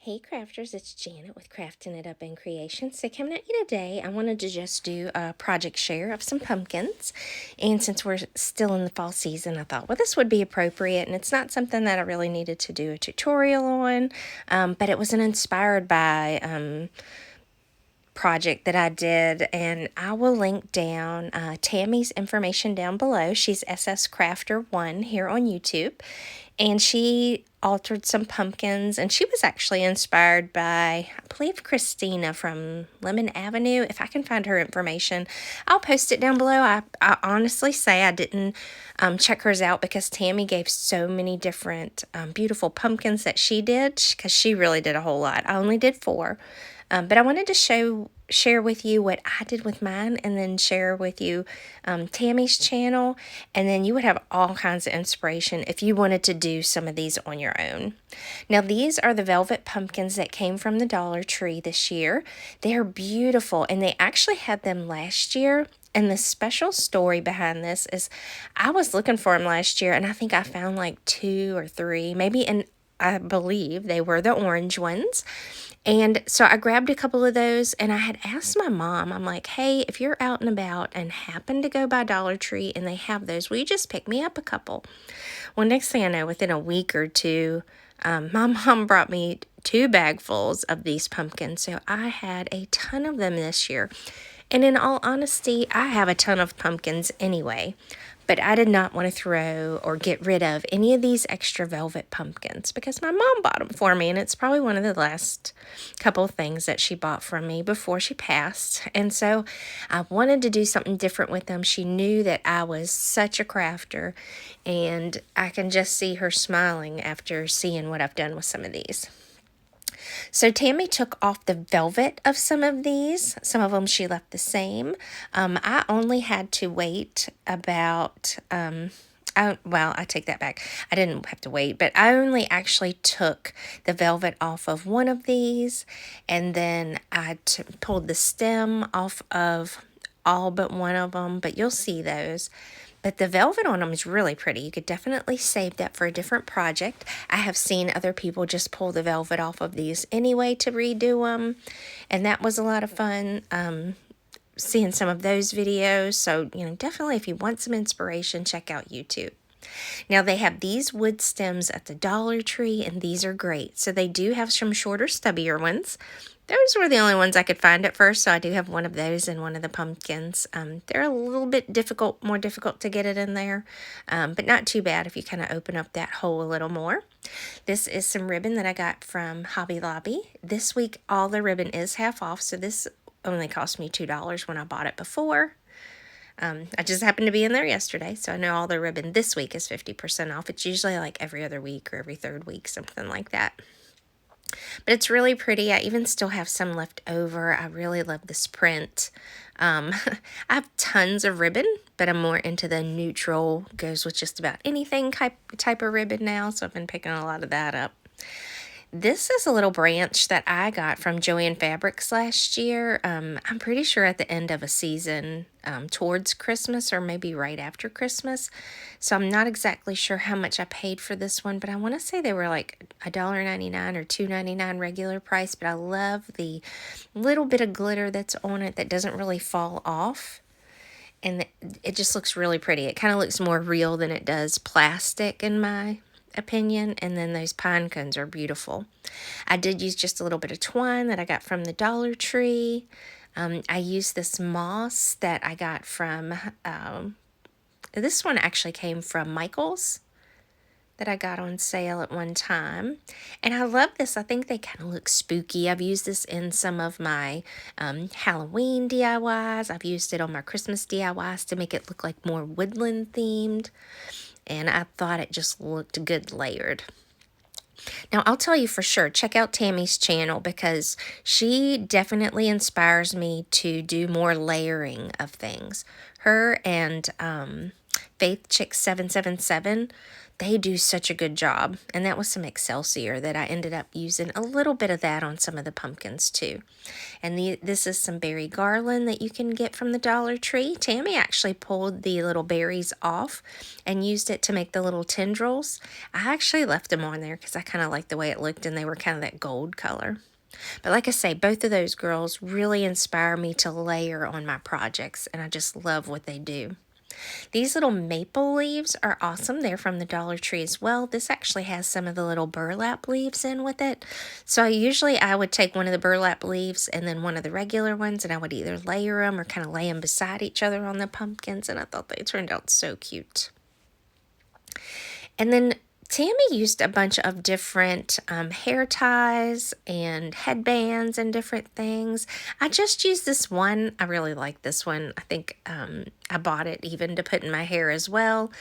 Hey crafters, it's Janet with Crafting It Up in Creation. So coming at you today, I wanted to just do a project share of some pumpkins. And since we're still in the fall season, I thought, well, this would be appropriate. And it's not something that I really needed to do a tutorial on, but it was an inspired by project that I did, and I will link down Tammy's information down below. She's SS Crafter 1 here on YouTube, and she altered some pumpkins, and she was actually inspired by, I believe, Christina from Lemon Avenue. If I can find her information, I'll post it down below. I honestly say I didn't check hers out because Tammy gave so many different beautiful pumpkins that she did, because she really did a whole lot. I only did 4. But I wanted to share with you what I did with mine, and then share with you Tammy's channel, and then you would have all kinds of inspiration if you wanted to do some of these on your own. Now, these are the velvet pumpkins that came from the Dollar Tree this year. They're beautiful, and they actually had them last year. And the special story behind this is I was looking for them last year, and I think I found like 2 or 3, maybe, and I believe they were the orange ones. And so I grabbed a couple of those, and I had asked my mom, I'm like, hey, if you're out and about and happen to go by Dollar Tree and they have those, will you just pick me up a couple? Well, next thing I know, within a week or two, my mom brought me 2 bagfuls of these pumpkins. So I had a ton of them this year. And in all honesty, I have a ton of pumpkins anyway, but I did not want to throw or get rid of any of these extra velvet pumpkins because my mom bought them for me, and it's probably one of the last couple of things that she bought from me before she passed. And so I wanted to do something different with them. She knew that I was such a crafter, and I can just see her smiling after seeing what I've done with some of these. So Tammy took off the velvet of some of these. Some of them she left the same. I only had to wait about, I take that back. I didn't have to wait, but I only actually took the velvet off of one of these, and then I pulled the stem off of all but one of them, but you'll see those. But the velvet on them is really pretty. You could definitely save that for a different project. I have seen other people just pull the velvet off of these anyway to redo them, and that was a lot of fun seeing some of those videos. So, definitely if you want some inspiration, check out YouTube. Now, they have these wood stems at the Dollar Tree, and these are great. So they do have some shorter, stubbier ones. Those were the only ones I could find at first, so I do have one of those in one of the pumpkins. They're a little bit more difficult to get it in there, but not too bad if you kind of open up that hole a little more. This is some ribbon that I got from Hobby Lobby. This week, all the ribbon is half off, so this only cost me $2 when I bought it before. I just happened to be in there yesterday, so I know all the ribbon this week is 50% off. It's usually like every other week or every third week, something like that. But it's really pretty. I even still have some left over. I really love this print. I have tons of ribbon, but I'm more into the neutral, goes with just about anything type of ribbon now, so I've been picking a lot of that up. This is a little branch that I got from Joann Fabrics last year. I'm pretty sure at the end of a season towards Christmas, or maybe right after Christmas. So I'm not exactly sure how much I paid for this one, but I want to say they were like $1.99 or $2.99 regular price. But I love the little bit of glitter that's on it that doesn't really fall off. And it just looks really pretty. It kind of looks more real than it does plastic in my opinion. And then those pine cones are beautiful. I did use just a little bit of twine that I got from the Dollar Tree. I used this moss that I got from, this one actually came from Michael's that I got on sale at one time. And I love this. I think they kind of look spooky. I've used this in some of my Halloween DIYs. I've used it on my Christmas DIYs to make it look like more woodland themed. And I thought it just looked good layered. Now, I'll tell you for sure, check out Tammy's channel because she definitely inspires me to do more layering of things. Her and Faith Chick 777, They do such a good job. And that was some Excelsior that I ended up using a little bit of that on some of the pumpkins too. And this is some berry garland that you can get from the Dollar Tree. Tammy actually pulled the little berries off and used it to make the little tendrils. I actually left them on there because I kind of liked the way it looked, and they were kind of that gold color. But like I say, both of those girls really inspire me to layer on my projects, and I just love what they do. These little maple leaves are awesome. They're from the Dollar Tree as well. This actually has some of the little burlap leaves in with it. So I would take one of the burlap leaves and then one of the regular ones, and I would either layer them or kind of lay them beside each other on the pumpkins, and I thought they turned out so cute. And then Tammy used a bunch of different hair ties and headbands and different things. I just used this one. I really like this one. I think I bought it even to put in my hair as well.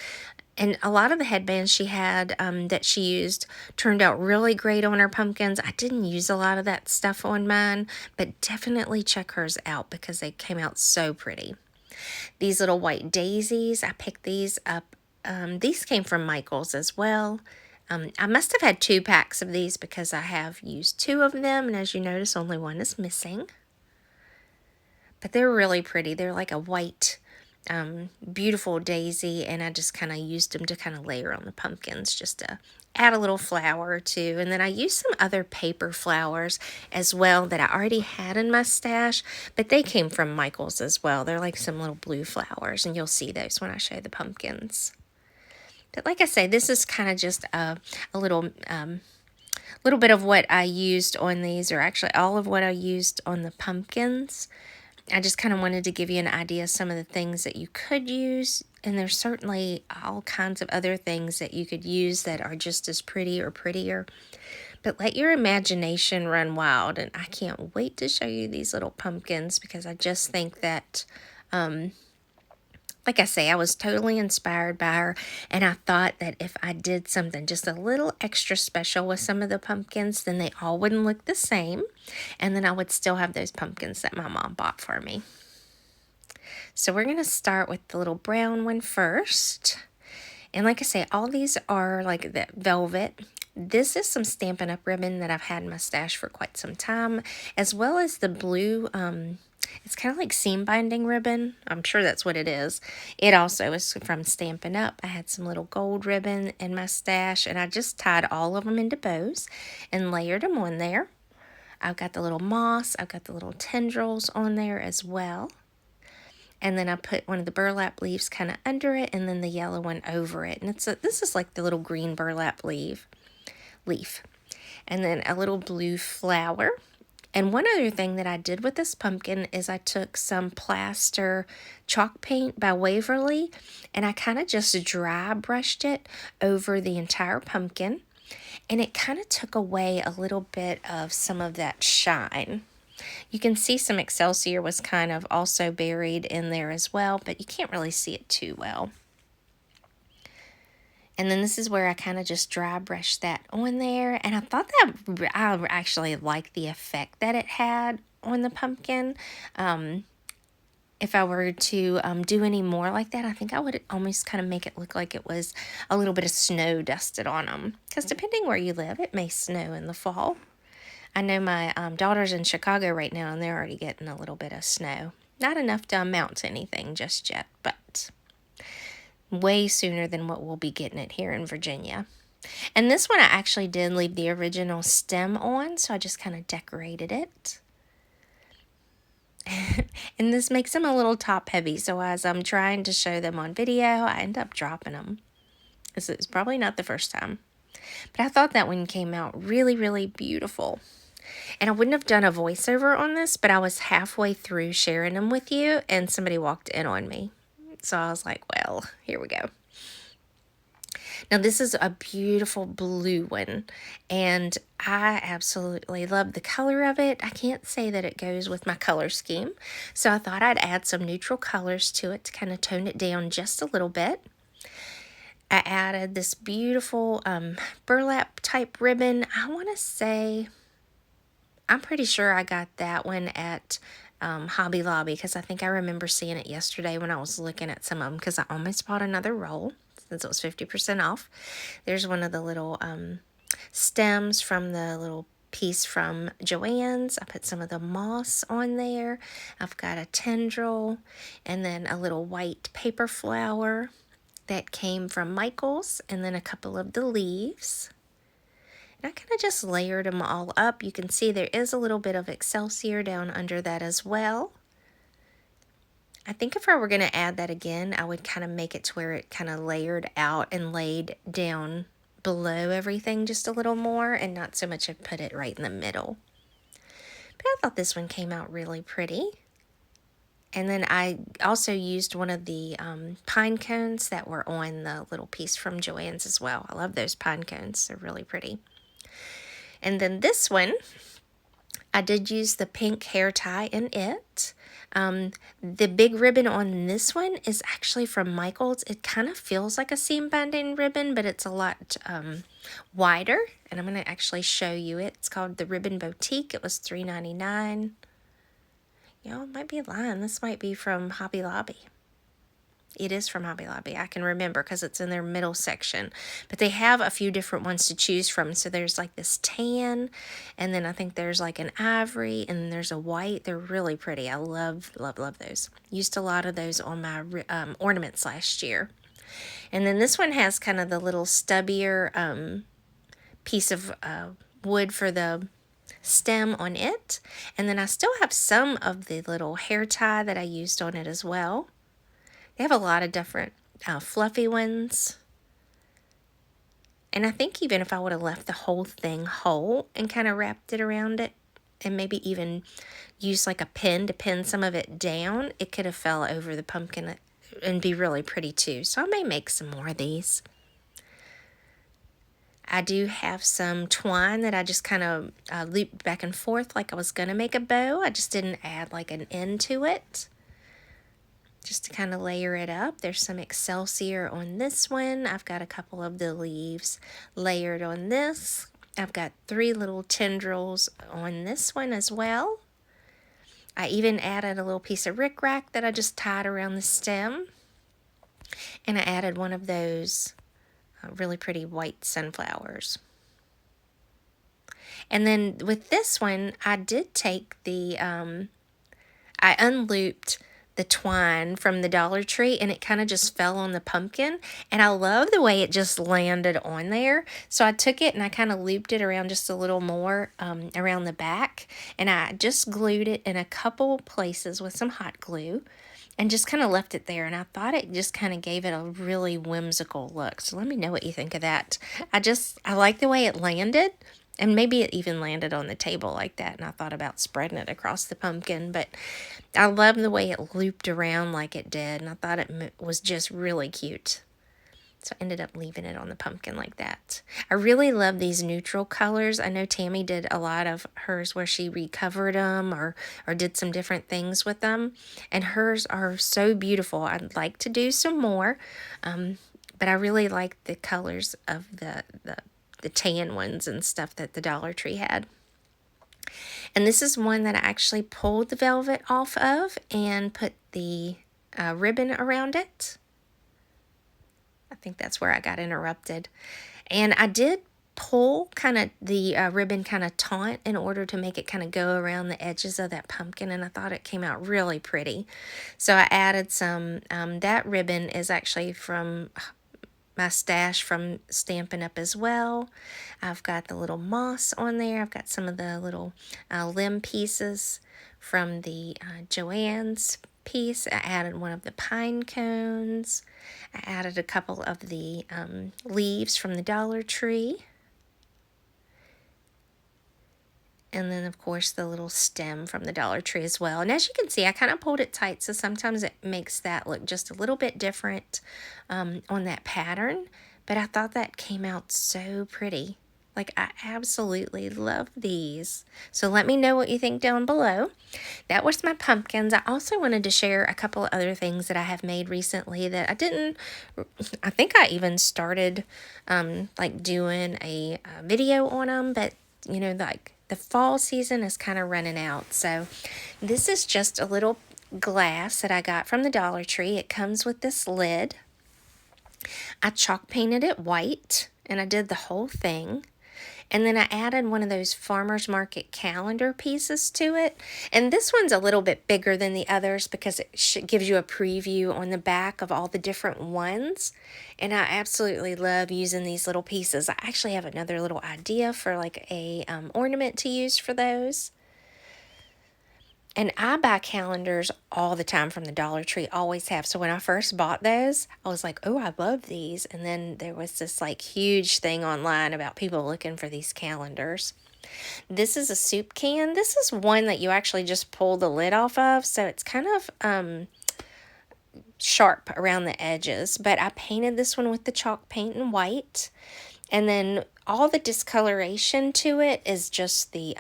And a lot of the headbands she had that she used turned out really great on her pumpkins. I didn't use a lot of that stuff on mine, but definitely check hers out because they came out so pretty. These little white daisies, I picked these up. These came from Michael's as well. I must have had 2 packs of these because I have used 2 of them, and as you notice, only one is missing. But they're really pretty. They're like a white, beautiful daisy, and I just kind of used them to kind of layer on the pumpkins just to add a little flower or two. And then I used some other paper flowers as well that I already had in my stash, but they came from Michael's as well. They're like some little blue flowers, and you'll see those when I show the pumpkins. But like I say, this is kind of just a little bit of what I used on these, or actually all of what I used on the pumpkins. I just kind of wanted to give you an idea of some of the things that you could use, and there's certainly all kinds of other things that you could use that are just as pretty or prettier. But let your imagination run wild, and I can't wait to show you these little pumpkins because I just think that like I say, I was totally inspired by her, and I thought that if I did something just a little extra special with some of the pumpkins, then they all wouldn't look the same, and then I would still have those pumpkins that my mom bought for me. So we're going to start with the little brown one first. And like I say, all these are like that velvet. This is some Stampin' Up! Ribbon that I've had in my stash for quite some time, as well as the blue, it's kind of like seam binding ribbon. I'm sure that's what it is. It also is from Stampin' Up! I had some little gold ribbon in my stash, and I just tied all of them into bows and layered them on there. I've got the little moss. I've got the little tendrils on there as well. And then I put one of the burlap leaves kind of under it, and then the yellow one over it. And this is like the little green burlap leaf. And then a little blue flower. And one other thing that I did with this pumpkin is I took some plaster chalk paint by Waverly, and I kind of just dry brushed it over the entire pumpkin. And it kind of took away a little bit of some of that shine. You can see some Excelsior was kind of also buried in there as well, but you can't really see it too well. And then this is where I kind of just dry brushed that on there. And I thought that I actually liked the effect that it had on the pumpkin. If I were to do any more like that, I think I would almost kind of make it look like it was a little bit of snow dusted on them. Because depending where you live, it may snow in the fall. I know my daughter's in Chicago right now, and they're already getting a little bit of snow. Not enough to amount to anything just yet, but way sooner than what we'll be getting it here in Virginia. And this one I actually did leave the original stem on, so I just kind of decorated it. And this makes them a little top heavy, so as I'm trying to show them on video, I end up dropping them. This is probably not the first time. But I thought that one came out really, really beautiful. And I wouldn't have done a voiceover on this, but I was halfway through sharing them with you, and somebody walked in on me. So I was like, well, here we go. Now this is a beautiful blue one, and I absolutely love the color of it. I can't say that it goes with my color scheme, so I thought I'd add some neutral colors to it to kind of tone it down just a little bit. I added this beautiful burlap type ribbon. I want to say, I'm pretty sure I got that one at Hobby Lobby, because I think I remember seeing it yesterday when I was looking at some of them, because I almost bought another roll. since it was 50% off. There's one of the little stems from the little piece from Joann's. I put some of the moss on there. I've got a tendril and then a little white paper flower that came from Michael's, and then a couple of the leaves. And I kind of just layered them all up. You can see there is a little bit of Excelsior down under that as well. I think if I were going to add that again, I would kind of make it to where it kind of layered out and laid down below everything just a little more, and not so much put it right in the middle. But I thought this one came out really pretty. And then I also used one of the pine cones that were on the little piece from Joann's as well. I love those pine cones. They're really pretty. And then this one, I did use the pink hair tie in it. The big ribbon on this one is actually from Michael's. It kind of feels like a seam binding ribbon, but it's a lot wider. And I'm going to actually show you it. It's called the Ribbon Boutique. It was $3.99. Y'all might be lying. This might be from Hobby Lobby. It is from Hobby Lobby. I can remember because it's in their middle section. But they have a few different ones to choose from. So there's like this tan, and then I think there's like an ivory, and then there's a white. They're really pretty. I love, love, love those. Used a lot of those on my ornaments last year. And then this one has kind of the little stubbier piece of wood for the stem on it. And then I still have some of the little hair tie that I used on it as well. They have a lot of different fluffy ones. And I think even if I would have left the whole thing whole and kind of wrapped it around it, and maybe even used like a pin to pin some of it down, it could have fell over the pumpkin and be really pretty too. So I may make some more of these. I do have some twine that I just kind of looped back and forth like I was going to make a bow. I just didn't add like an end to it, just to kind of layer it up. There's some Excelsior on this one. I've got a couple of the leaves layered on this. I've got 3 little tendrils on this one as well. I even added a little piece of rickrack that I just tied around the stem. And I added one of those really pretty white sunflowers. And then with this one, I did take the, I unlooped the twine from the Dollar Tree, and it kind of just fell on the pumpkin, and I love the way it just landed on there. So I took it and I kind of looped it around just a little more around the back, and I just glued it in a couple places with some hot glue and just kind of left it there. And I thought it just kind of gave it a really whimsical look. So let me know what you think of that. I like the way it landed. And maybe it even landed on the table like that, and I thought about spreading it across the pumpkin, but I love the way it looped around like it did, and I thought it was just really cute. So I ended up leaving it on the pumpkin like that. I really love these neutral colors. I know Tammy did a lot of hers where she recovered them or did some different things with them, and hers are so beautiful. I'd like to do some more, but I really like the colors of the tan ones and stuff that the Dollar Tree had. And this is one that I actually pulled the velvet off of and put the ribbon around it. I think that's where I got interrupted. And I did pull kind of the ribbon kind of taut in order to make it kind of go around the edges of that pumpkin, and I thought it came out really pretty. So I added some, that ribbon is actually from my stash from Stampin' Up! As well. I've got the little moss on there. I've got some of the little limb pieces from the Joann's piece. I added one of the pine cones. I added a couple of the leaves from the Dollar Tree. And then, of course, the little stem from the Dollar Tree as well. And as you can see, I kind of pulled it tight, so sometimes it makes that look just a little bit different on that pattern. But I thought that came out so pretty. Like, I absolutely love these. So let me know what you think down below. That was my pumpkins. I also wanted to share a couple of other things that I have made recently that I think I even started like doing a video on them, but you know, like, the fall season is kind of running out. So this is just a little glass that I got from the Dollar Tree. It comes with this lid. I chalk painted it white, and I did the whole thing. And then I added one of those farmer's market calendar pieces to it. And this one's a little bit bigger than the others because it gives you a preview on the back of all the different ones. And I absolutely love using these little pieces. I actually have another little idea for like a ornament to use for those. And I buy calendars all the time from the Dollar Tree, always have. So when I first bought those, I was like, oh, I love these. And then there was this like huge thing online about people looking for these calendars. This is a soup can. This is one that you actually just pull the lid off of. So it's kind of sharp around the edges. But I painted this one with the chalk paint in white. And then all the discoloration to it is just the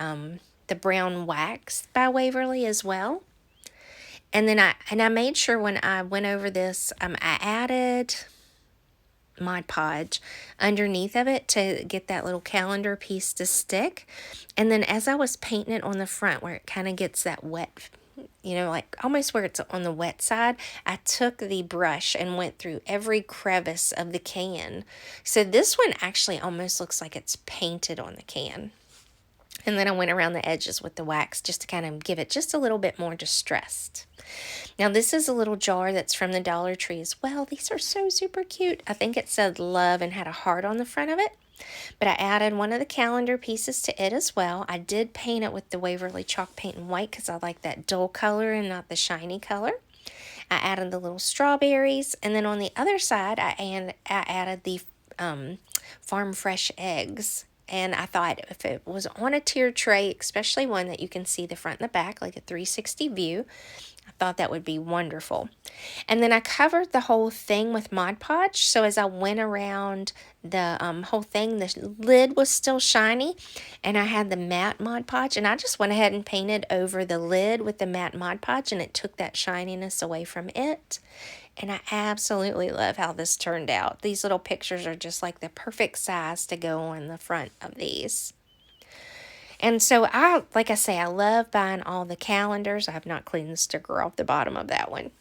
brown wax by Waverly as well. And then I made sure when I went over this, I added Mod Podge underneath of it to get that little calendar piece to stick. And then as I was painting it on the front where it kind of gets that wet, like almost where it's on the wet side, I took the brush and went through every crevice of the can. So this one actually almost looks like it's painted on the can. And then I went around the edges with the wax just to kind of give it just a little bit more distressed. Now this is a little jar that's from the Dollar Tree as well. These are so super cute. I think it said love and had a heart on the front of it. But I added one of the calendar pieces to it as well. I did paint it with the Waverly chalk paint in white because I like that dull color and not the shiny color. I added the little strawberries. And then on the other side, I added the farm fresh eggs. And I thought if it was on a tier tray, especially one that you can see the front and the back, like a 360 view, I thought that would be wonderful. And then I covered the whole thing with Mod Podge. So as I went around the whole thing, the lid was still shiny. And I had the matte Mod Podge. And I just went ahead and painted over the lid with the matte Mod Podge. And it took that shininess away from it. And I absolutely love how this turned out. These little pictures are just like the perfect size to go on the front of these. And so like I say, I love buying all the calendars. I have not cleaned the sticker off the bottom of that one.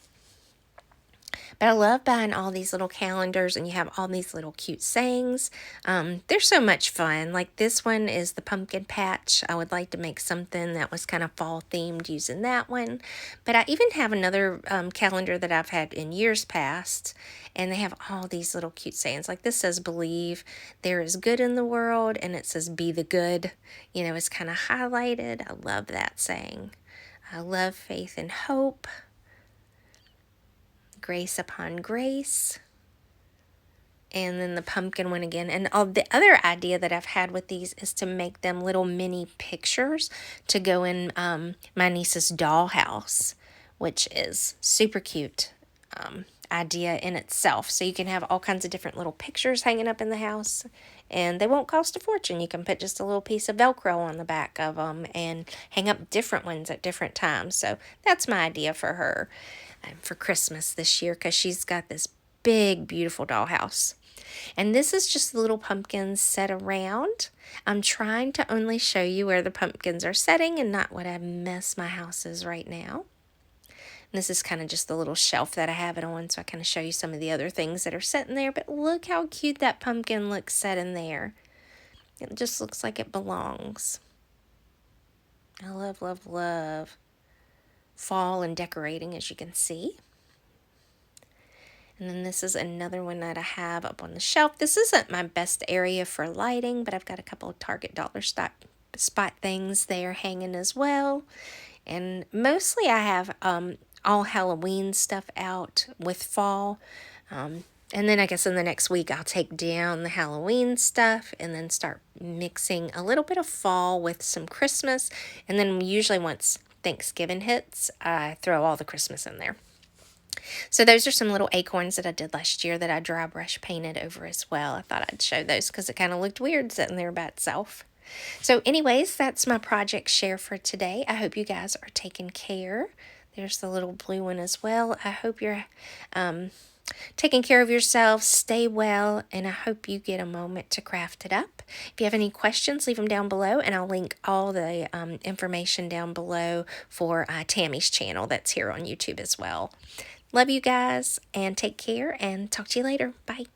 But I love buying all these little calendars, and you have all these little cute sayings. They're so much fun. Like this one is the pumpkin patch. I would like to make something that was kind of fall themed using that one. But I even have another calendar that I've had in years past, and they have all these little cute sayings. Like this says, believe there is good in the world, and it says, be the good. It's kind of highlighted. I love that saying. I love faith and hope. Grace upon grace. And then the pumpkin one again. And the other idea that I've had with these is to make them little mini pictures to go in my niece's dollhouse, which is super cute idea in itself. So you can have all kinds of different little pictures hanging up in the house, and they won't cost a fortune. You can put just a little piece of Velcro on the back of them and hang up different ones at different times. So that's my idea for her for Christmas this year, because she's got this big, beautiful dollhouse. And this is just the little pumpkins set around. I'm trying to only show you where the pumpkins are setting and not what a mess my house is right now. And this is kind of just the little shelf that I have it on, so I kind of show you some of the other things that are set in there. But look how cute that pumpkin looks set in there. It just looks like it belongs. I love, love, love fall and decorating, as you can see. And then this is another one that I have up on the shelf. This isn't my best area for lighting, but I've got a couple of Target dollar spot things there hanging as well. And mostly I have all Halloween stuff out with fall. And then I guess in the next week I'll take down the Halloween stuff and then start mixing a little bit of fall with some Christmas. And then usually once Thanksgiving hits, I throw all the Christmas in there. So those are some little acorns that I did last year that I dry brush painted over as well. I thought I'd show those because it kind of looked weird sitting there by itself. So anyways, that's my project share for today. I hope you guys are taking care. There's the little blue one as well. I hope you're taking care of yourself. Stay well, and I hope you get a moment to craft it up. If you have any questions, leave them down below, and I'll link all the information down below for Tammy's channel that's here on YouTube as well. Love you guys and take care and talk to you later. Bye.